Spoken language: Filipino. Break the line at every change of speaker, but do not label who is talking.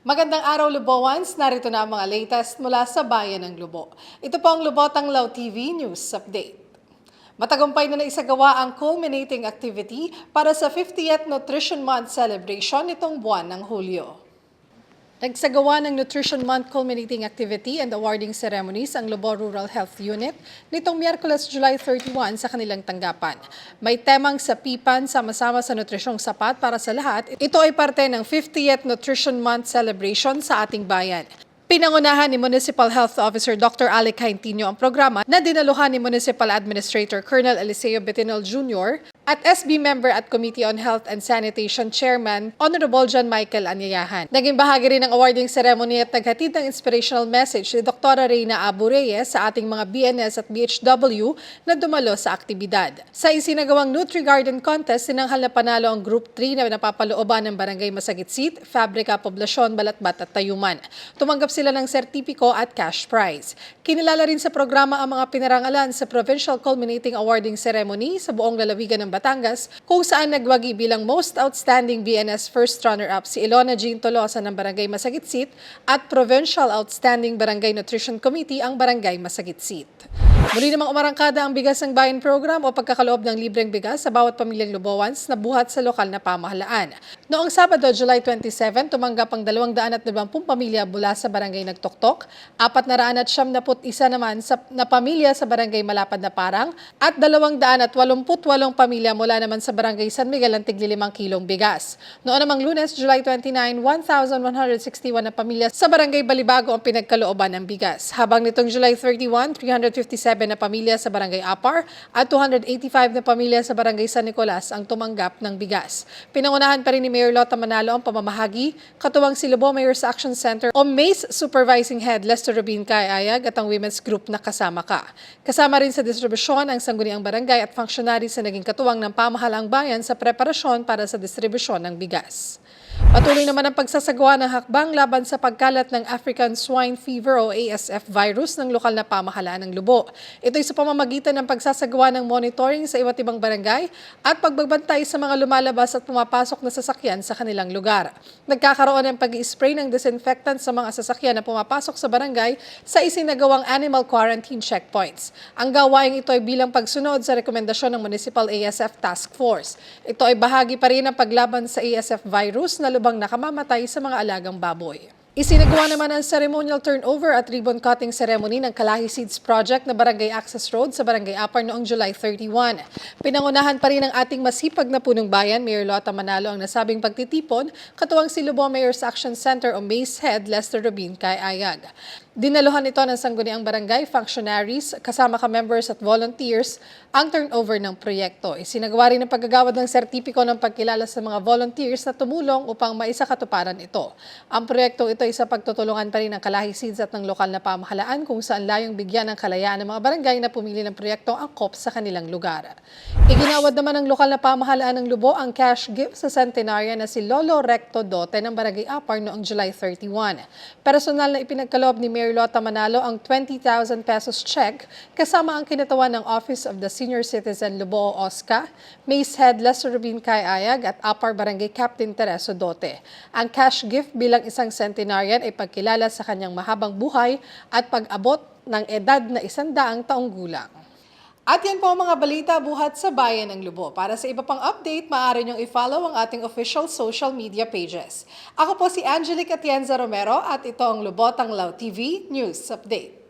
Magandang araw, Lubowans. Narito na ang mga latest mula sa Bayan ng Lubo. Ito po ang Lubotang Lao TV News Update. Matagumpay na naisagawa ang culminating activity para sa 50th Nutrition Month celebration nitong buwan ng Hulyo. Nagsagawa ng Nutrition Month culminating activity and awarding ceremonies ang Lobo Rural Health Unit nitong Miyerkules, July 31 sa kanilang tanggapan. May temang sa pipan sama-sama sa nutrisyong sapat para sa lahat. Ito ay parte ng 50th Nutrition Month celebration sa ating bayan. Pinangunahan ni Municipal Health Officer Dr. Alec Caintinho ang programa na dinaluhan ni Municipal Administrator Colonel Eliseo Betinel Jr. at SB Member at Committee on Health and Sanitation Chairman Honorable John Michael Anyayahan. Naging bahagi rin ng awarding ceremony at naghatid ng inspirational message si Dr. Reyna Abu Reyes sa ating mga BNS at BHW na dumalo sa aktibidad. Sa isinagawang Nutri-Garden Contest, sinanghal na panalo ang Group 3 na napapalooban ng Barangay Masagitsit, Fabrika, Poblasyon, Balatbat at Tayuman. Tumanggap sila ng sertipiko at cash prize. Kinilala rin sa programa ang mga pinarangalan sa Provincial Culminating Awarding Ceremony sa buong lalawigan ng Batangas, kung saan nagwagi bilang Most Outstanding BNS First Runner-Up si Ilona Jean Tolosa ng Barangay Masagitsit at Provincial Outstanding Barangay Nutrition Committee ang Barangay Masagitsit. Muli namang umarangkada ang Bigas ng Bayan program o pagkakaloob ng libreng bigas sa bawat pamilyang Lubowans na buhat sa lokal na pamahalaan. Noong Sabado, July 27, tumanggap ang 220 pamilya mula sa Barangay Nagtoktok, 471 naman na pamilya sa Barangay Malapad na Parang at 288 pamilya mula naman sa Barangay San Miguel ng tigli 5 kilong bigas. Noon namang Lunes, July 29, 1,161 na pamilya sa Barangay Balibago ang pinagkalooban ng bigas. Habang nitong July 31, 357 na pamilya sa Barangay Apar at 285 na pamilya sa Barangay San Nicolas ang tumanggap ng bigas. Pinangunahan pa rin ni Mayor Lota Manalo ang pamamahagi, katuwang si Lobo Mayor's Action Center o MACE Supervising Head Lester Rubin Kayayag at ang women's group na Kasama Ka. Kasama rin sa distribusyon ang sangguniang barangay at functionaries na naging katuwang ng pamahalang bayan sa preparasyon para sa distribusyon ng bigas. Patuloy naman ang pagsasagawa ng hakbang laban sa pagkalat ng African Swine Fever o ASF virus ng lokal na pamahalaan ng Lubo. Ito ay sa pamamagitan ng pagsasagawa ng monitoring sa iba't ibang barangay at pagbabantay sa mga lumalabas at pumapasok na sasakyan sa kanilang lugar. Nagkakaroon ng pag-i-spray ng disinfectant sa mga sasakyan na pumapasok sa barangay sa isinagawang animal quarantine checkpoints. Ang gawaing ito ay bilang pagsunod sa rekomendasyon ng Municipal ASF Task Force. Ito ay bahagi pa rin ng paglaban sa ASF virus na lubang nakamamatay sa mga alagang baboy. Isinagawa naman ang ceremonial turnover at ribbon cutting ceremony ng Kalahi Seeds Project na Barangay Access Road sa Barangay Apar noong July 31. Pinangunahan pa rin ng ating masipag na punong bayan, Mayor Lota Manalo, ang nasabing pagtitipon, katuwang si Lobo Mayor's Action Center o MACE Head Lester Rubin Kayayag. Dinaluhan ito ng sangguniang barangay, functionaries, kasama ka members at volunteers ang turnover ng proyekto. Isinagawa rin ang paggagawad ng sertipiko ng pagkilala sa mga volunteers na tumulong upang maisakatuparan ito. Ang proyekto ito ay sa pagtutulungan pa rin ng Kalahi Seeds at ng lokal na pamahalaan kung saan layong bigyan ng kalayaan ng mga barangay na pumili ng proyektong angkop sa kanilang lugar. Iginawad naman ng lokal na pamahalaan ng Lubo ang cash gift sa centenarian na si Lolo Recto Dote ng Barangay Apar noong July 31. Personal na ipinagkaloob ni Mayor Lota Manalo ang 20,000 pesos check kasama ang kinatawan ng Office of the Senior Citizen Lubo o OSCA, MACE Head Lester Rubin Kayayag at Apar Barangay Captain Tereso Dote. Ang cash gift bilang isang centenarian ay pagkilala sa kanyang mahabang buhay at pag-abot ng edad na 100 taong gulang. At yan po ang mga balita buhat sa Bayan ng Lubo. Para sa iba pang update, maaari niyong i-follow ang ating official social media pages. Ako po si Angelic Atienza Romero at ito ang Lubotang Lao TV News Update.